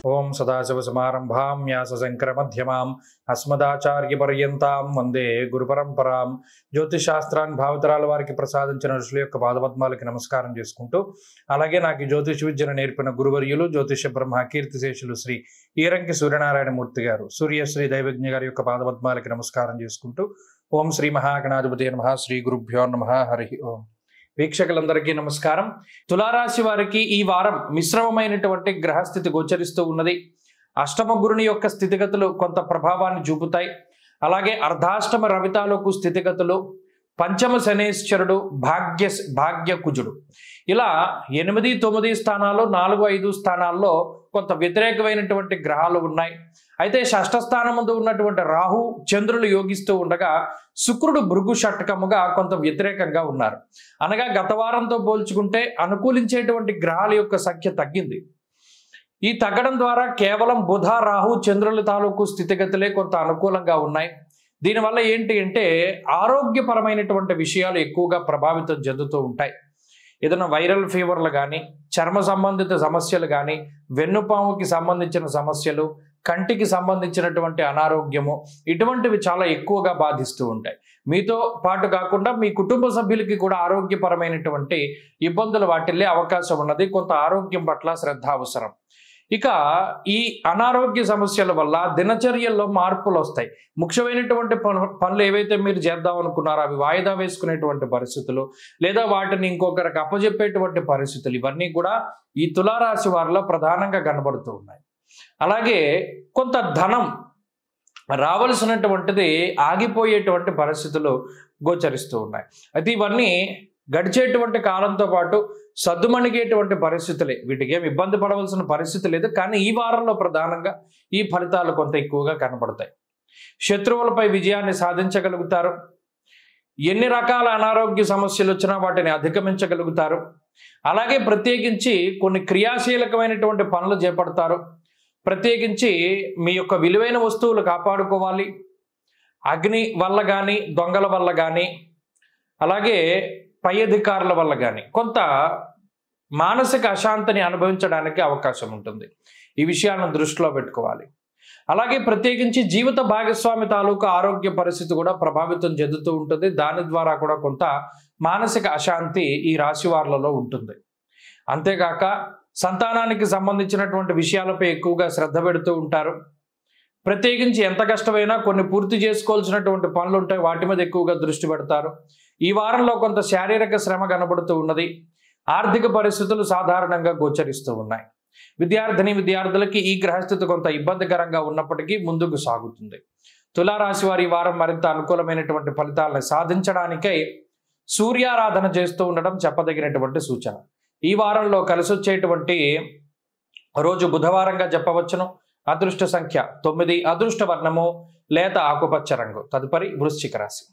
ఓం సదాశివసమారంభాం వ్యాసశంకరమధ్యమాం అస్మదాచార్యపర్యంతాం వందే గురుపరంపరాం. జ్యోతిషాస్త్రాన్ని భావితరాల వారికి ప్రసాదించిన ఋషుల యొక్క పాదపద్మాలకి నమస్కారం చేసుకుంటూ, అలాగే నాకు జ్యోతిష విద్యను నేర్పిన గురువర్యులు జ్యోతిష బ్రహ్మ కీర్తిశేషులు శ్రీ ఈరంకి సూర్యనారాయణమూర్తి గారు, సూర్యశ్రీ దైవజ్ఞ గారి యొక్క పాదపద్మాలకి నమస్కారం చేసుకుంటూ, ఓం శ్రీ మహాగణాధిపతి నమః, శ్రీ గురుభ్యో నమః, హరి ఓం. వీక్షకులందరికీ నమస్కారం. తులారాశి వారికి ఈ వారం మిశ్రమమైనటువంటి గ్రహస్థితి గోచరిస్తూ ఉన్నది. అష్టమ గురుని యొక్క స్థితిగతులు కొంత ప్రభావాన్ని చూపుతాయి. అలాగే అర్ధాష్టమ రవితాలకు స్థితిగతులు, పంచమ శనేశ్వరుడు, భాగ్య కుజుడు, ఇలా 8, 9 స్థానాలు, 4, 5 స్థానాల్లో కొంత వ్యతిరేకమైనటువంటి గ్రహాలు ఉన్నాయి. అయితే షష్ఠ స్థానం ముందు ఉన్నటువంటి రాహు చంద్రులు యోగిస్తూ ఉండగా శుక్రుడు భృగు షట్కముగా కొంత వ్యతిరేకంగా ఉన్నారు. అనగా గత వారంతో పోల్చుకుంటే అనుకూలించేటువంటి గ్రహాల యొక్క సంఖ్య తగ్గింది. ఈ తగ్గడం ద్వారా కేవలం బుధ, రాహు, చంద్రుల తాలూకు స్థితిగతులే కొంత అనుకూలంగా ఉన్నాయి. దీనివల్ల ఏంటి అంటే ఆరోగ్యపరమైనటువంటి విషయాలు ఎక్కువగా ప్రభావితం చెందుతూ ఉంటాయి. ఏదైనా వైరల్ ఫీవర్లు కానీ, చర్మ సంబంధిత సమస్యలు కానీ, వెన్నుపాముకి సంబంధించిన సమస్యలు, కంటికి సంబంధించినటువంటి అనారోగ్యము, ఇటువంటివి చాలా ఎక్కువగా బాధిస్తూ ఉంటాయి. మీతో పాటు కాకుండా మీ కుటుంబ సభ్యులకి కూడా ఆరోగ్యపరమైనటువంటి ఇబ్బందులు వాటిల్లే అవకాశం ఉన్నది. కొంత ఆరోగ్యం పట్ల శ్రద్ధ అవసరం. ఇక ఈ అనారోగ్య సమస్యల వల్ల దినచర్యల్లో మార్పులు వస్తాయి. ముఖ్యమైనటువంటి పనులు ఏవైతే మీరు చేద్దాం అనుకున్నారో అవి వాయిదా వేసుకునేటువంటి పరిస్థితులు, లేదా వాటిని ఇంకొకరికి అప్పజెప్పేటువంటి పరిస్థితులు, ఇవన్నీ కూడా ఈ తులారాశి వారిలో ప్రధానంగా కనబడుతూ ఉన్నాయి. అలాగే కొంత ధనం రావలసినటువంటిది ఆగిపోయేటువంటి పరిస్థితులు గోచరిస్తూ ఉన్నాయి. అయితే ఇవన్నీ గడిచేటువంటి కాలంతో పాటు సద్దుమణిగేటువంటి పరిస్థితులే. వీటికి ఏమి ఇబ్బంది పడవలసిన పరిస్థితి లేదు. కానీ ఈ వారంలో ప్రధానంగా ఈ ఫలితాలు కొంత ఎక్కువగా కనబడతాయి. శత్రువులపై విజయాన్ని సాధించగలుగుతారు. ఎన్ని రకాల అనారోగ్య సమస్యలు వచ్చినా వాటిని అధిగమించగలుగుతారు. అలాగే ప్రత్యేకించి కొన్ని క్రియాశీలకమైనటువంటి పనులు చేపడతారు. ప్రత్యేకించి మీ యొక్క విలువైన వస్తువులు కాపాడుకోవాలి. అగ్ని వల్ల కానీ, దొంగల వల్ల కానీ, అలాగే పై అధికారుల వల్ల కానీ కొంత మానసిక అశాంతిని అనుభవించడానికి అవకాశం ఉంటుంది. ఈ విషయాలను దృష్టిలో పెట్టుకోవాలి. అలాగే ప్రత్యేకించి జీవిత భాగస్వామి తాలూకు ఆరోగ్య పరిస్థితి కూడా ప్రభావితం చెందుతూ ఉంటుంది. దాని ద్వారా కూడా కొంత మానసిక అశాంతి ఈ రాశి వారులలో ఉంటుంది. అంతేగాక సంతానానికి సంబంధించినటువంటి విషయాలపై ఎక్కువగా శ్రద్ధ పెడుతూ ఉంటారు. ప్రత్యేకించి ఎంత కష్టమైనా కొన్ని పూర్తి చేసుకోవాల్సినటువంటి పనులు ఉంటాయి, వాటి మీద ఎక్కువగా దృష్టి పెడతారు. ఈ వారంలో కొంత శారీరక శ్రమ కనబడుతూ ఉన్నది. ఆర్థిక పరిస్థితులు సాధారణంగా గోచరిస్తూ ఉన్నాయి. విద్యార్థులకి ఈ గ్రహస్థితి కొంత ఇబ్బందికరంగా ఉన్నప్పటికీ ముందుకు సాగుతుంది. తులారాశి వారి ఈ వారం మరింత అనుకూలమైనటువంటి ఫలితాలను సాధించడానికై సూర్యారాధన చేస్తూ ఉండడం చెప్పదగినటువంటి సూచన. ఈ వారంలో కలిసి వచ్చేటువంటి రోజు బుధవారంగా చెప్పవచ్చును. అదృష్ట సంఖ్య 9, అదృష్ట వర్ణము లేత ఆకుపచ్చ రంగు. తదుపరి వృశ్చిక రాశి.